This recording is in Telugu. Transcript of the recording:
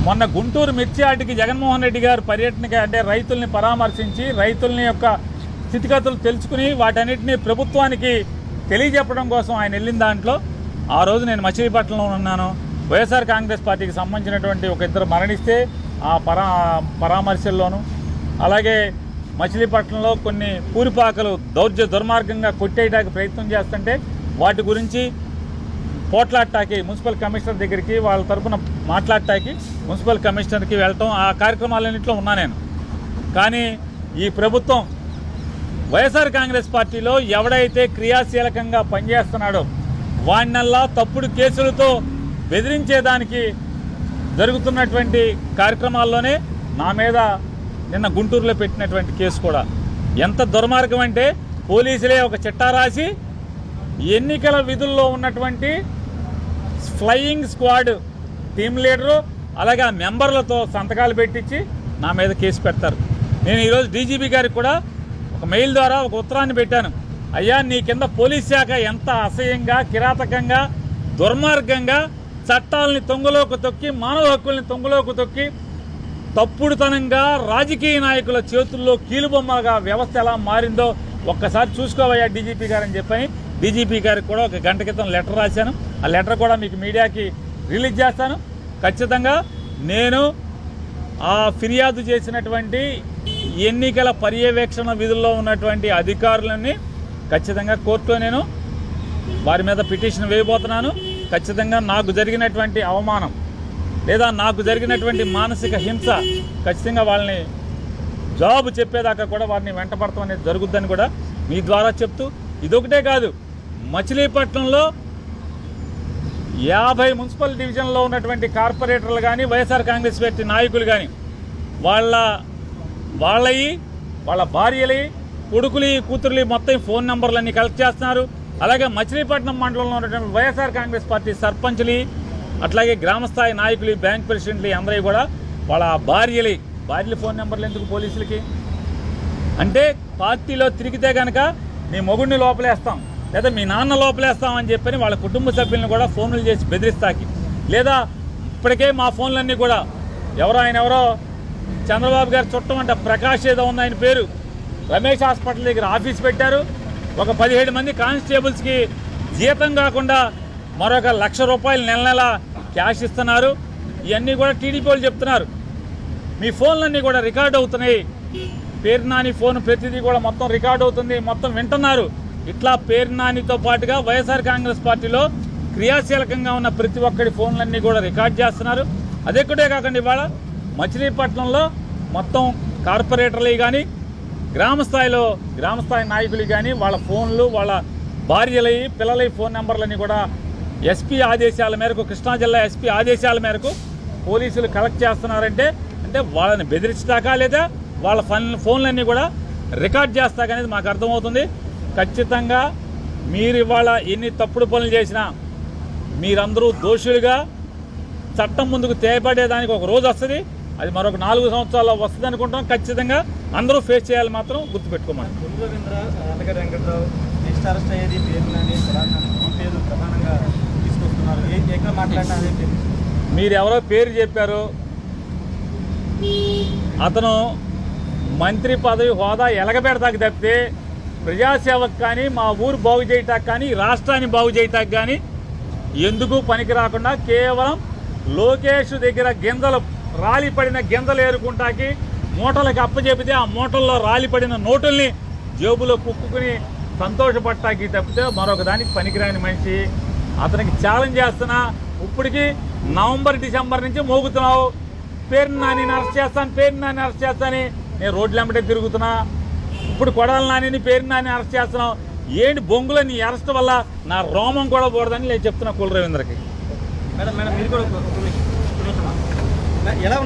మొన్న గుంటూరు మిర్చియాటికి జగన్మోహన్ రెడ్డి గారు పర్యటనకి అంటే రైతుల్ని పరామర్శించి రైతుల్ని యొక్క స్థితిగతులు తెలుసుకుని వాటన్నిటిని ప్రభుత్వానికి తెలియజెప్పడం కోసం ఆయన వెళ్ళిన దాంట్లో ఆ రోజు నేను మచిలీపట్నంలో ఉన్నాను. వైఎస్ఆర్ కాంగ్రెస్ పార్టీకి సంబంధించినటువంటి ఒక ఇద్దరు మరణిస్తే ఆ పరామర్శల్లోనూ, అలాగే మచిలీపట్నంలో కొన్ని పూరిపాకలు దుర్మార్గంగా కొట్టేయడానికి ప్రయత్నం చేస్తుంటే వాటి గురించి పోట్లాడటానికి మున్సిపల్ కమిషనర్ దగ్గరికి వాళ్ళ తరఫున మాట్లాడటానికి మున్సిపల్ కమిషనర్కి వెళ్ళటం, ఆ కార్యక్రమాలన్నింటిలో ఉన్నా నేను. కానీ ఈ ప్రభుత్వం వైఎస్ఆర్ కాంగ్రెస్ పార్టీలో ఎవడైతే క్రియాశీలకంగా పనిచేస్తున్నాడో వాడినల్లా తప్పుడు కేసులతో బెదిరించేదానికి జరుగుతున్నటువంటి కార్యక్రమాల్లోనే నా మీద నిన్న గుంటూరులో పెట్టినటువంటి కేసు కూడా ఎంత దుర్మార్గం అంటే, పోలీసులే ఒక చిట్టా రాసి ఎన్నికల విధుల్లో ఉన్నటువంటి ఫ్లయింగ్ స్క్వాడ్ టీం లీడరు అలాగే ఆ మెంబర్లతో సంతకాలు పెట్టించి నా మీద కేసు పెడతారు. నేను ఈరోజు డీజీపీ గారికి కూడా ఒక మెయిల్ ద్వారా ఒక ఉత్తరాన్ని పెట్టాను. అయ్యా, నీ కింద పోలీస్ శాఖ ఎంత అసహ్యంగా, కిరాతకంగా, దుర్మార్గంగా చట్టాలని తొంగలోకి తొక్కి, మానవ హక్కుల్ని తొంగలోకి తొక్కి, తప్పుడుతనంగా రాజకీయ నాయకుల చేతుల్లో కీలుబొమ్మగా వ్యవస్థ ఎలా మారిందో ఒక్కసారి చూసుకోవయ్యా డీజీపీ గారు అని చెప్పని డీజీపీ గారికి కూడా ఒక గంట క్రితం లెటర్ రాశాను. ఆ లెటర్ కూడా మీకు మీడియాకి రిలీజ్ చేస్తాను. ఖచ్చితంగా నేను ఆ ఫిర్యాదు చేసినటువంటి ఎన్నికల పర్యవేక్షణ విధుల్లో ఉన్నటువంటి అధికారులని ఖచ్చితంగా కోర్టులో నేను వారి మీద పిటిషన్ వేయబోతున్నాను. ఖచ్చితంగా నాకు జరిగినటువంటి అవమానం లేదా నాకు జరిగినటువంటి మానసిక హింస ఖచ్చితంగా వాళ్ళని జవాబు చెప్పేదాకా కూడా వారిని వెంటపడతాం అనేది జరుగుద్దని కూడా మీ ద్వారా చెప్తూ, ఇదొకటే కాదు, మచిలీపట్నంలో 50 మున్సిపల్ డివిజన్లో ఉన్నటువంటి కార్పొరేటర్లు కానీ వైఎస్ఆర్ కాంగ్రెస్ పార్టీ నాయకులు కానీ వాళ్ళ భార్యలు, కొడుకులు, కూతురులు మొత్తం ఫోన్ నెంబర్లన్నీ కలెక్ట్ చేస్తున్నారు. అలాగే మచిలీపట్నం మండలంలో ఉన్నటువంటి వైఎస్ఆర్ కాంగ్రెస్ పార్టీ సర్పంచ్లు, అట్లాగే గ్రామస్థాయి నాయకులు, బ్యాంక్ ప్రెసిడెంట్లు అందరూ కూడా వాళ్ళ భార్యల ఫోన్ నెంబర్లు ఎందుకు పోలీసులకి? అంటే పార్టీలో తిరిగితే కనుక నీ మొగుడిని లోపలేస్తాం లేదా మీ నాన్న లోపలేస్తామని చెప్పని వాళ్ళ కుటుంబ సభ్యులను కూడా ఫోన్లు చేసి బెదిరిస్తాకి, లేదా ఇప్పటికే మా ఫోన్లన్నీ కూడా ఎవరో చంద్రబాబు గారు చుట్టం అంటే ప్రకాష్ ఏదో ఉంది ఆయన పేరు, రమేష్ హాస్పిటల్ దగ్గర ఆఫీస్ పెట్టారు. ఒక 17 మంది కానిస్టేబుల్స్కి జీతం కాకుండా మరొక ₹1,00,000 నెల క్యాష్ ఇస్తున్నారు. ఇవన్నీ కూడా టీడీపీ వాళ్ళు చెప్తున్నారు. మీ ఫోన్లన్నీ కూడా రికార్డ్ అవుతున్నాయి. పేరు నాని ఫోన్ ప్రతిదీ కూడా మొత్తం రికార్డ్ అవుతుంది, మొత్తం వింటున్నారు. ఇట్లా పేరు నానితో పాటుగా వైఎస్ఆర్ కాంగ్రెస్ పార్టీలో క్రియాశీలకంగా ఉన్న ప్రతి ఒక్కడి ఫోన్లన్నీ కూడా రికార్డ్ చేస్తున్నారు. అదొక్కటే కాకుండా ఇవాళ మచిలీపట్నంలో మొత్తం కార్పొరేటర్లు కానీ గ్రామస్థాయి నాయకులు కానీ వాళ్ళ ఫోన్లు, వాళ్ళ భార్యల పిల్లల ఫోన్ నెంబర్లని కూడా ఎస్పీ ఆదేశాల మేరకు, కృష్ణా జిల్లా ఎస్పీ ఆదేశాల మేరకు పోలీసులు కలెక్ట్ చేస్తున్నారంటే వాళ్ళని బెదిరించడాకా లేదా వాళ్ళ ఫోన్లన్నీ కూడా రికార్డ్ చేస్తాకనేది మాకు అర్థమవుతుంది. ఖచ్చితంగా మీరు ఇవాళ ఎన్ని తప్పుడు పనులు చేసినా మీరందరూ దోషులుగా చట్టం ముందుకు తేబడేదానికి ఒక రోజు వస్తుంది. అది మరొక 4 సంవత్సరాల్లో వస్తుంది అనుకుంటాం. ఖచ్చితంగా అందరూ ఫేస్ చేయాలి, మాత్రం గుర్తుపెట్టుకోమని. మీరు ఎవరో పేరు చెప్పారు, అతను మంత్రి పదవి హోదా ఎలగబెడతాకి తప్పితే ప్రజాసేవకు కానీ, మా ఊరు బాగు చేయటానికి కానీ, రాష్ట్రాన్ని బాగు చేయటానికి కానీ ఎందుకు పనికి రాకుండా కేవలం లోకేష్ దగ్గర రాలిపడిన గింజలు ఏరుకుంటాకి మూటలకు అప్పచెపితే ఆ మూటల్లో రాలిపడిన నోటుల్ని జేబులో కుక్కుని సంతోషపడటానికి తప్పితే మరొక దానికి పనికిరాని మనిషి. అతనికి ఛాలెంజ్ చేస్తున్నా, ఇప్పటికి నవంబర్, డిసెంబర్ నుంచి మోగుతున్నావు, పేరు నాని అరెస్ట్ చేస్తాను, నేను రోడ్లు వెంబడే తిరుగుతున్నా. ఇప్పుడు కొడాలి నానిని, పేరు నాని అరెస్ట్ చేస్తున్నావు. ఏంటి బొంగులో నీ అరెస్ట్ వల్ల నా రోమం కూడా పోడదని నేను చెప్తున్నా కుల రవీంద్రకి. మేడం మీరు కూడా ఎలా ఉన్నారు?